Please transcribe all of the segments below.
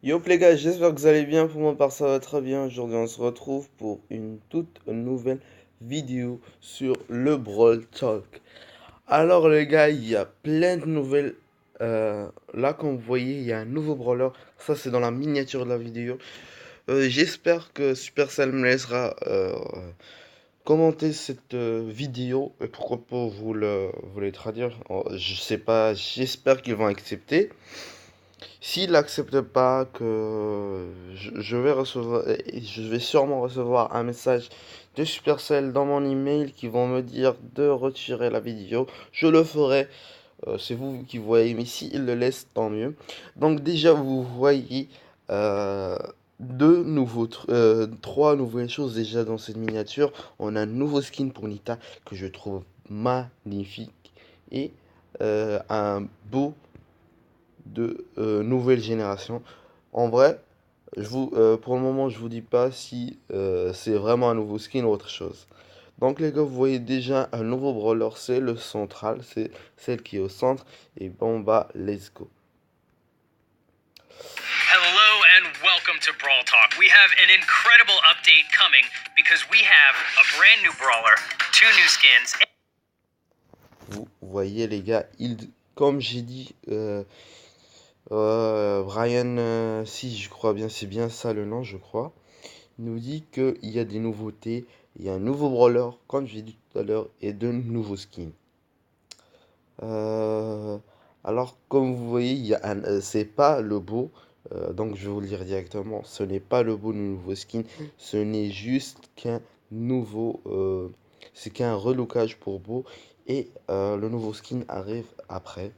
Yo les gars, j'espère que vous allez bien. Pour ma part, ça va très bien. Aujourd'hui, on se retrouve pour une toute nouvelle vidéo sur le Brawl Talk. Alors les gars, il y a plein de nouvelles. Là, comme vous voyez, il y a un nouveau brawler. Ça, c'est dans la miniature de la vidéo. J'espère que Supercell me laissera commenter cette vidéo. Et pourquoi pas vous les traduire. Je sais pas, j'espère qu'ils vont accepter. S'il n'accepte pas que je vais sûrement recevoir un message de Supercell dans mon email qui vont me dire de retirer la vidéo. Je le ferai. C'est vous qui voyez, mais s'il le laisse, tant mieux. Donc déjà, vous voyez euh, trois nouvelles choses déjà dans cette miniature. On a un nouveau skin pour Nita que je trouve magnifique et un beau de nouvelle génération. En vrai, pour le moment, je vous dis pas si c'est vraiment un nouveau skin ou autre chose. Donc les gars, vous voyez déjà un nouveau brawler, c'est le central, c'est celle qui est au centre. Et bon bah, let's go. Hello and welcome to Brawl Talk. We have an incredible update coming because we have a brand new brawler, two new skins. Vous voyez les gars, comme j'ai dit, Brian, si je crois bien, c'est bien ça le nom, je crois. Il nous dit qu'il y a des nouveautés, il y a un nouveau brawler, comme j'ai dit tout à l'heure, et de nouveaux skins. Euh, alors, comme vous voyez, c'est pas le beau, donc je vais vous le dire directement, ce n'est pas le beau du nouveau skin, ce n'est juste c'est qu'un relookage pour beau, et le nouveau skin arrive après.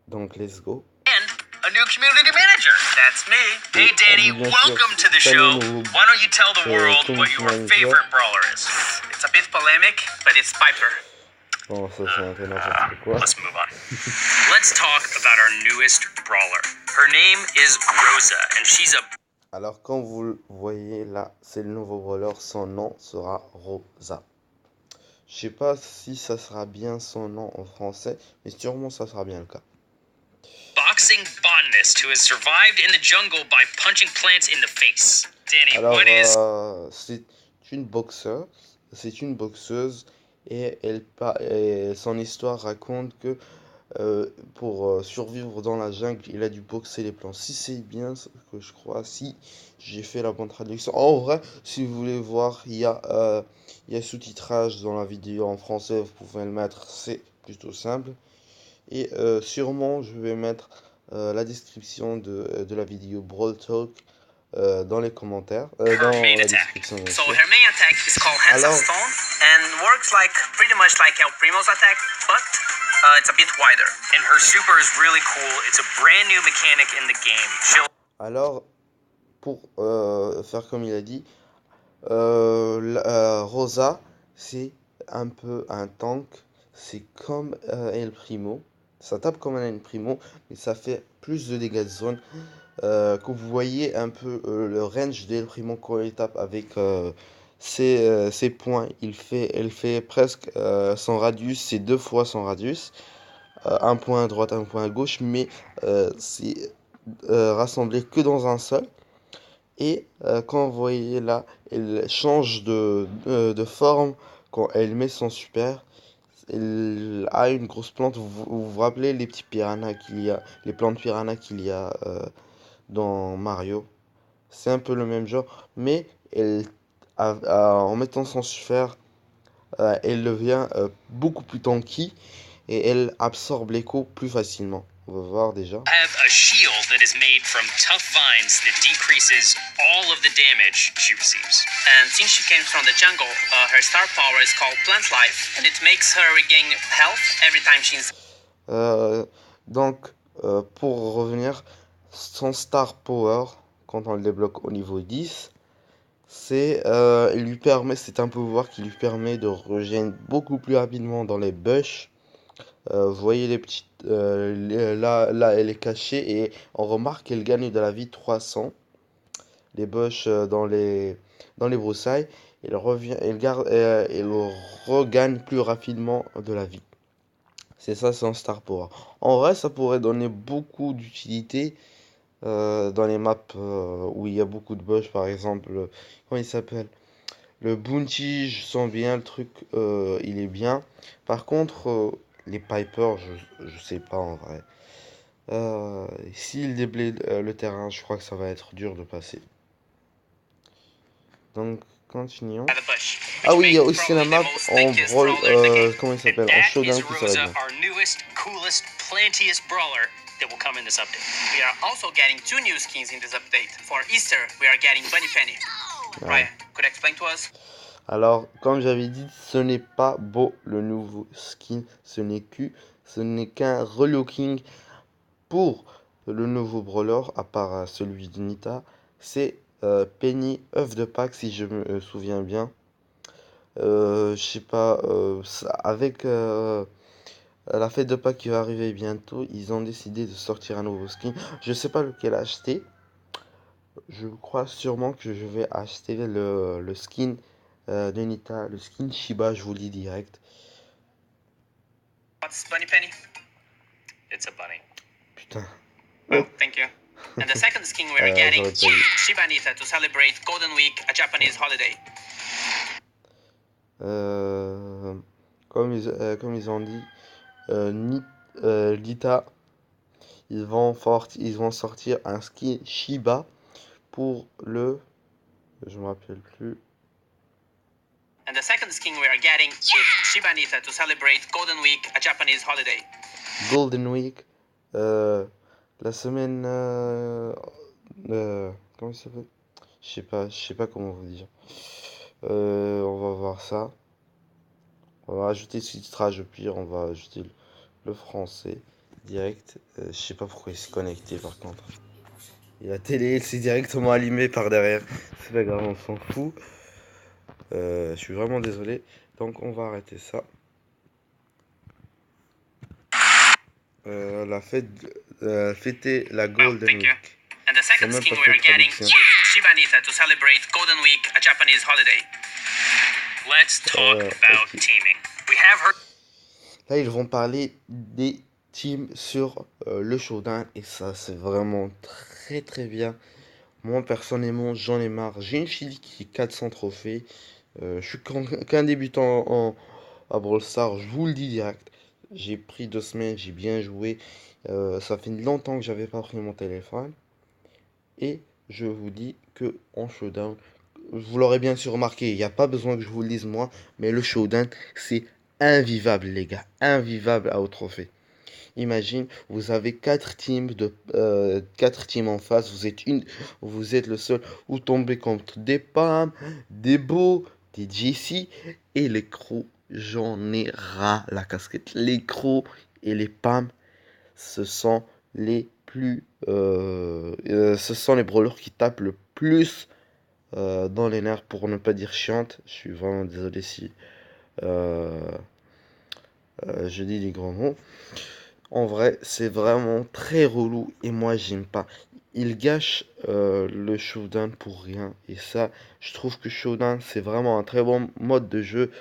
Donc, let's go. And a new community manager. That's me. Hey Danny, bien sûr, welcome to the salut, show. nouveau Why don't you tell the world what community your manager. favorite brawler is? It's a bit polemic, but it's Piper. Bon, ça c'est un peu n'importe quoi. Let's move on. Let's talk about our newest brawler. Her name is Rosa, and she's a Alors, comme vous le voyez là, c'est le nouveau brawler, son nom sera Rosa. Je sais pas si ça sera bien son nom en français, mais sûrement ça sera bien le cas. boxing botanist who has survived in the jungle by punching plants in the face. Danny, Alors, what is c'est une boxeuse et son histoire raconte que pour survivre dans la jungle, il a dû boxer les plants. Si c'est bien ce que je crois, si j'ai fait la bonne traduction. En vrai, si vous voulez voir, il y a sous-titrage dans la vidéo en français, vous pouvez le mettre, c'est plutôt simple. Et sûrement, je vais mettre la description de la vidéo Brawl Talk dans les commentaires, dans her main la attack? description. Bien So sûr. her main attack is called Hands of Alors, Stone and works like pretty much like El Primo's attack, but it's a bit wider. And her super is really cool. It's a brand new mechanic in the game. alors, pour faire comme il a dit, Rosa, c'est un peu un tank. C'est comme El Primo. Ça tape comme un El Primo, mais ça fait plus de dégâts de zone. Que vous voyez un peu le range d'El Primo quand il tape avec ses points. Elle fait presque son radius, c'est deux fois son radius. Un point à droite, un point à gauche, mais c'est rassemblé que dans un seul. Et quand vous voyez là, elle change de forme quand elle met son super. Elle a une grosse plante. Vous rappelez les petits piranhas qu'il y a, les plantes piranhas qu'il y a dans Mario. C'est un peu le même genre, mais en mettant son super, elle devient beaucoup plus tanky et elle absorbe l'écho plus facilement. On va voir déjà. Have a shield that is made from tough vines that decreases all of the damage she receives. And since she came from the jungle, her star power is called Plant Life, and it makes her regain health every time she's. Donc, pour revenir, son Star Power, quand on le débloque au niveau 10, c'est un pouvoir qui lui permet de régénérer beaucoup plus rapidement dans les bush. Vous voyez les petites, là, elle est cachée et on remarque qu'elle gagne de la vie 300. Les bush dans les broussailles, elle regagne plus rapidement de la vie. C'est ça son Star Power. En vrai, ça pourrait donner beaucoup d'utilité dans les maps où il y a beaucoup de bush, par exemple, comment il s'appelle? Le Bounty, je sens bien le truc, il est bien. Par contre, les Piper, je sais pas en vrai. S'il déblaye le terrain, je crois que ça va être dur de passer. Donc, continuons. By the bush, Ah which oui, il y a make aussi la probably the map most en stinkiest brawl, brawler in the game. comment il And s'appelle? En that is showdown qui serait Rosa, bien. our newest, coolest, plantiest brawler that will come in this update. We are also getting 2 new skins in this update. For Easter, we are getting Bunny Penny. Ouais. Ryan, could you explain to us? Alors, comme j'avais dit, ce n'est pas beau le nouveau skin, ce n'est qu'un relooking pour le nouveau brawler, à part celui de Nita. C'est Penny œuf de Pâques, si je me souviens bien. Je sais pas, avec la fête de Pâques qui va arriver bientôt, ils ont décidé de sortir un nouveau skin. Je sais pas lequel acheter. Je crois sûrement que je vais acheter le skin de Nita, le skin Shiba, je vous le dis direct. What's Bunny Penny? It's a bunny. Putain. Well, thank you. And the second skin we are getting j'aurais pas dit. Shiba Nita to celebrate Golden Week, a Japanese holiday. Comme ils ont dit, Nita, ils vont sortir un skin Shiba pour le... Je me rappelle plus. And the second skin we are getting is Shiba Nita to celebrate Golden Week, a Japanese holiday. Golden Week. La semaine... comment ça s'appelle? Je sais pas comment vous dire. On va voir ça. On va ajouter ce titrage au pire, on va ajouter le français direct. Je sais pas pourquoi il s'est connecté par contre. Et la télé, c'est directement allumée par derrière. C'est pas grave, on s'en fout. Je suis vraiment désolé. Donc on va arrêter ça. La fête, fêter la Golden thank you. Week. And the second même skin pas we fait are de getting traduction. is Shiba Nita to celebrate Golden Week, a Japanese holiday. Let's talk about ok. teaming. We have heard. Là, ils vont parler des teams sur le showdown et ça, c'est vraiment très très bien. Moi, personnellement, j'en ai marre. J'ai une fille qui a 400 trophées. Je suis qu'un débutant à Brawl Stars, je vous le dis direct. J'ai pris 2 semaines, j'ai bien joué. Ça fait longtemps que j'avais pas pris mon téléphone. Et je vous dis que en showdown, vous l'aurez bien sûr remarqué, il n'y a pas besoin que je vous le dise moi, mais le showdown, c'est invivable, les gars. Invivable à haut trophée. Imagine, vous avez 4 teams en face, vous êtes le seul, vous tombez contre des Pam, des Beau, des Jessie et les crocs. J'en ai ras la casquette. Les crocs et les Pam, ce sont les plus, ce sont les brawlers qui tapent le plus dans les nerfs, pour ne pas dire chiante. Je suis vraiment désolé si euh, je dis des grands mots. En vrai, c'est vraiment très relou et moi j'aime pas. Il gâche le showdown pour rien. Et ça, je trouve que showdown c'est vraiment un très bon mode de jeu.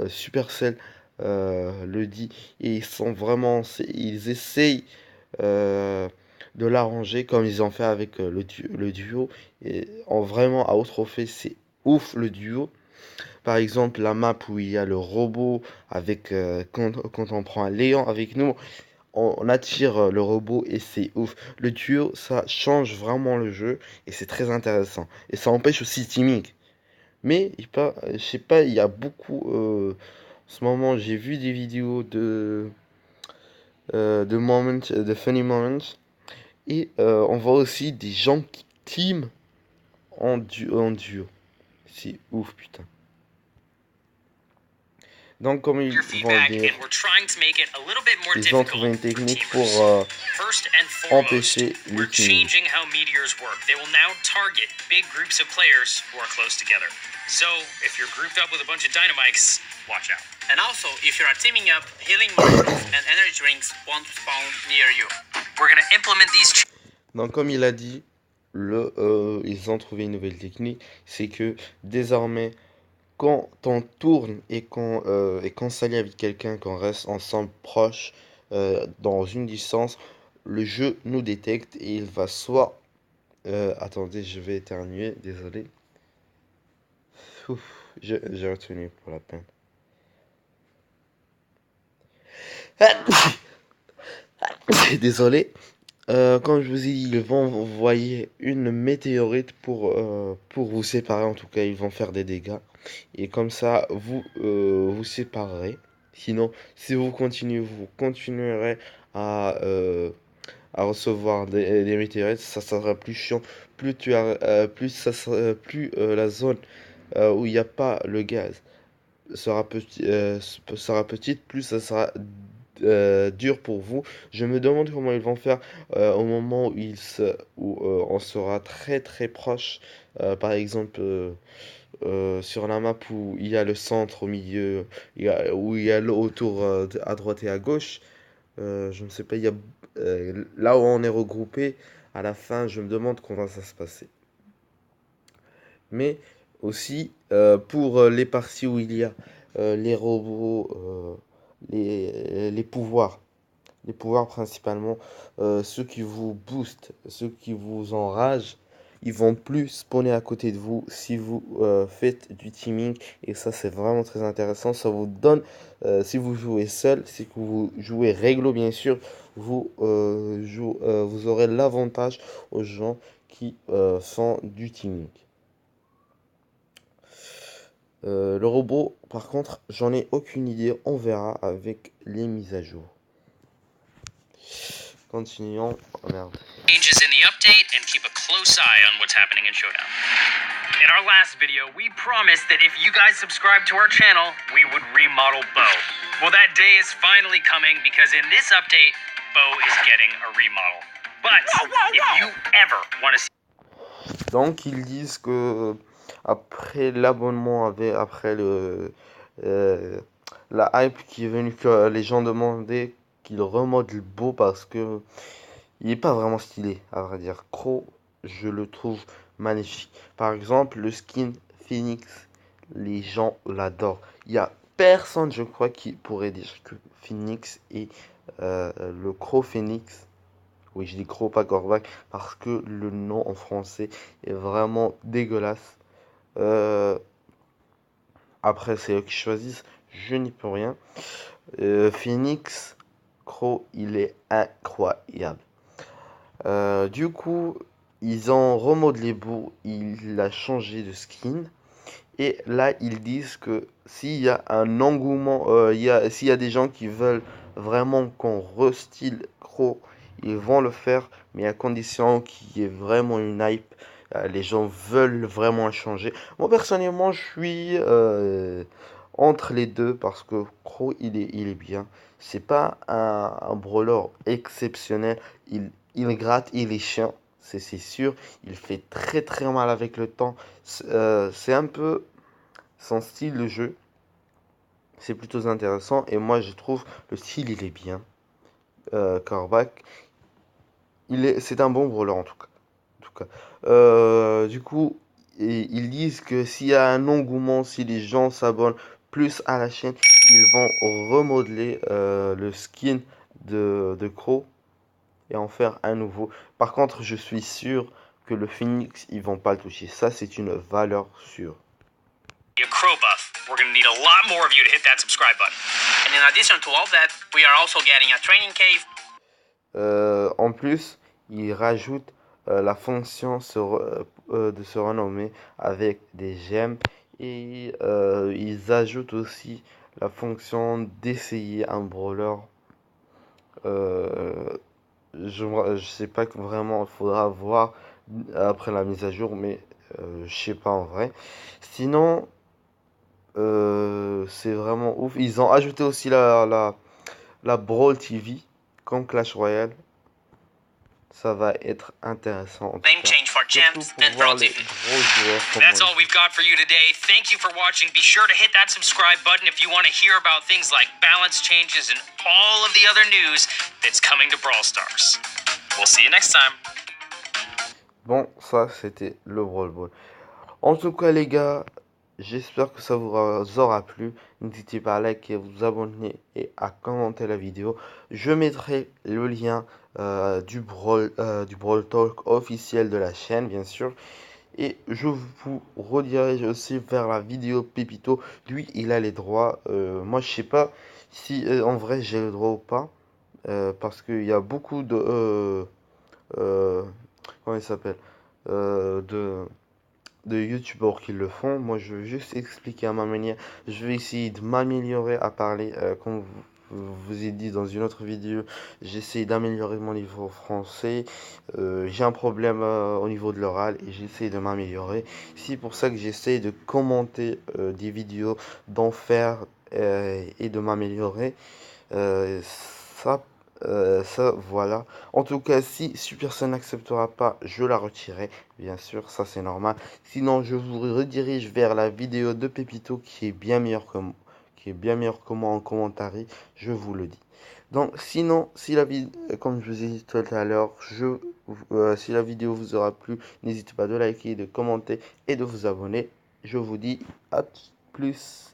Supercell le dit et ils essayent euh, de l'arranger comme ils ont fait avec le duo. Et en vraiment à haut trophée, c'est ouf le duo. Par exemple, la map où il y a le robot avec quand on prend un Léon avec nous, on attire le robot et c'est ouf. Le duo, ça change vraiment le jeu et c'est très intéressant. Et ça empêche aussi le teaming. Mais je sais pas, il y a beaucoup. En ce moment, j'ai vu des vidéos de funny moments. Et on voit aussi des gens qui team en duo. C'est ouf, putain. Donc, comme ils Your vont le feedback, dire, and we're trying to make it a little bit more ils ont difficult trouvé une for technique teamers. pour First and foremost, empêcher we're le teaming. changing how meteors work. They will now target big groups of players who are close together. So, if you're grouped up with a bunch of dynamites, watch out. And also, if you are teaming up, healing mushrooms and energy drinks won't spawn near you. We're gonna implement these. Donc, comme il a dit, ils ont trouvé une nouvelle technique. C'est que désormais, quand on tourne et qu'on s'allie avec quelqu'un, qu'on reste ensemble proche dans une distance, le jeu nous détecte et il va soit... attendez, je vais éternuer, désolé. Ouf, j'ai retenu pour la peine. Désolé. Comme je vous ai dit, ils vont envoyer une météorite pour vous séparer. En tout cas, ils vont faire des dégâts. Et comme ça, vous séparerez. Sinon, si vous continuerez à, euh, à recevoir des météorites, ça sera plus chiant. Plus la zone où il n'y a pas le gaz sera petite, plus ça sera dur pour vous. Je me demande comment ils vont faire au moment où on sera très très proche. Par exemple, sur la map où il y a le centre au milieu, où il y a l'eau autour à droite et à gauche. Je ne sais pas, là où on est regroupé. À la fin, je me demande comment ça se passer. Mais aussi pour les parties où il y a les robots, les pouvoirs principalement, ceux qui vous boostent, ceux qui vous enragent, ils vont plus spawner à côté de vous si vous faites du teaming. Et ça, c'est vraiment très intéressant. Ça vous donne, si vous jouez seul, si vous jouez réglo, bien sûr, vous aurez l'avantage aux gens qui font du teaming. Le robot, par contre, j'en ai aucune idée. On verra avec les mises à jour. Continuons. Oh, merde. Changes in the update and keep a close eye on what's happening in Showdown. In our last video, we promised that if you guys subscribe to our channel, we would remodel Bo. Well, that day is finally coming because in this update, Bo is getting a remodel. But if you ever want to see... Donc, ils disent que après l'abonnement, après la hype qui est venue, que les gens demandaient qu'il remodèle Beau parce que il est pas vraiment stylé, à vrai dire. Crow, je le trouve magnifique. Par exemple, le skin Phoenix, les gens l'adorent. Il y a personne, je crois, qui pourrait dire que Phoenix est le Crow Phoenix. Oui, je dis Crow, pas Corvac, parce que le nom en français est vraiment dégueulasse. Euh, Après, c'est eux qui choisissent. Je n'y peux rien. Phoenix, Crow, il est incroyable. Du coup, ils ont remodelé Beau, il a changé de skin. Et là, ils disent que s'il y a un engouement, s'il y a des gens qui veulent vraiment qu'on restyle Crow, ils vont le faire, mais à condition qu'il y ait vraiment une hype. Les gens veulent vraiment changer. Moi, personnellement, je suis entre les deux parce que Crow, il est bien. C'est pas un brawler exceptionnel. Il gratte, il est chiant, c'est sûr. Il fait très très mal avec le temps. C'est un peu son style de jeu. C'est plutôt intéressant. Et moi, je trouve le style, il est bien. Corbac, c'est un bon brawler en tout cas. Du coup, ils disent que s'il y a un engouement, si les gens s'abonnent plus à la chaîne, ils vont remodeler le skin de Crow et en faire un nouveau. Par contre, je suis sûr que le Phoenix, ils vont pas le toucher. Ça, c'est une valeur sûre. A Crow buff, we're going to need a lot more of you to hit that subscribe button. And in addition to all that, we are also getting a training cave. En plus, ils rajoutent la fonction de se renommer avec des gemmes et ils ajoutent aussi la fonction d'essayer un brawler. Je sais pas vraiment, il faudra voir après la mise à jour, mais je sais pas en vrai. Sinon, c'est vraiment ouf. Ils ont ajouté aussi la Brawl TV comme Clash Royale. Ça va être intéressant. En tout Name cas. change for Surtout gems pour and voir Brawl les TV. gros joueurs comme That's moi. all we've got for you today. Thank you for watching. Be sure to hit that subscribe button if you want to hear about things like balance changes and all of the other news that's coming to Brawl Stars. We'll see you next time. Bon, ça c'était le Brawl Ball. En tout cas, les gars, J'espère que ça vous aura plu. N'hésitez pas à liker, à vous abonner et à commenter la vidéo. Je mettrai le lien du Brawl Talk officiel de la chaîne, bien sûr. Et je vous redirige aussi vers la vidéo Pépito. Lui, il a les droits. Moi, je sais pas si en vrai j'ai le droit ou pas. Parce qu'il y a beaucoup euh, comment il s'appelle? Euh, de, de youtubeurs qui le font. Moi, je veux juste expliquer à ma manière. Je vais essayer de m'améliorer à parler. Comme vous ai dit dans une autre vidéo, j'essaie d'améliorer mon niveau français. J'ai un problème au niveau de l'oral et j'essaie de m'améliorer. C'est pour ça que j'essaie de commenter des vidéos, d'en faire et de m'améliorer. Euh, ça, voilà. En tout cas, si Supercell n'acceptera pas, je la retirerai. Bien sûr, ça c'est normal. Sinon, je vous redirige vers la vidéo de Pépito qui est bien meilleure que moi, en commentaire. Je vous le dis. Donc, sinon, si la vidéo, comme je vous ai dit tout à l'heure, si la vidéo vous aura plu, n'hésitez pas de liker, de commenter et de vous abonner. Je vous dis à plus.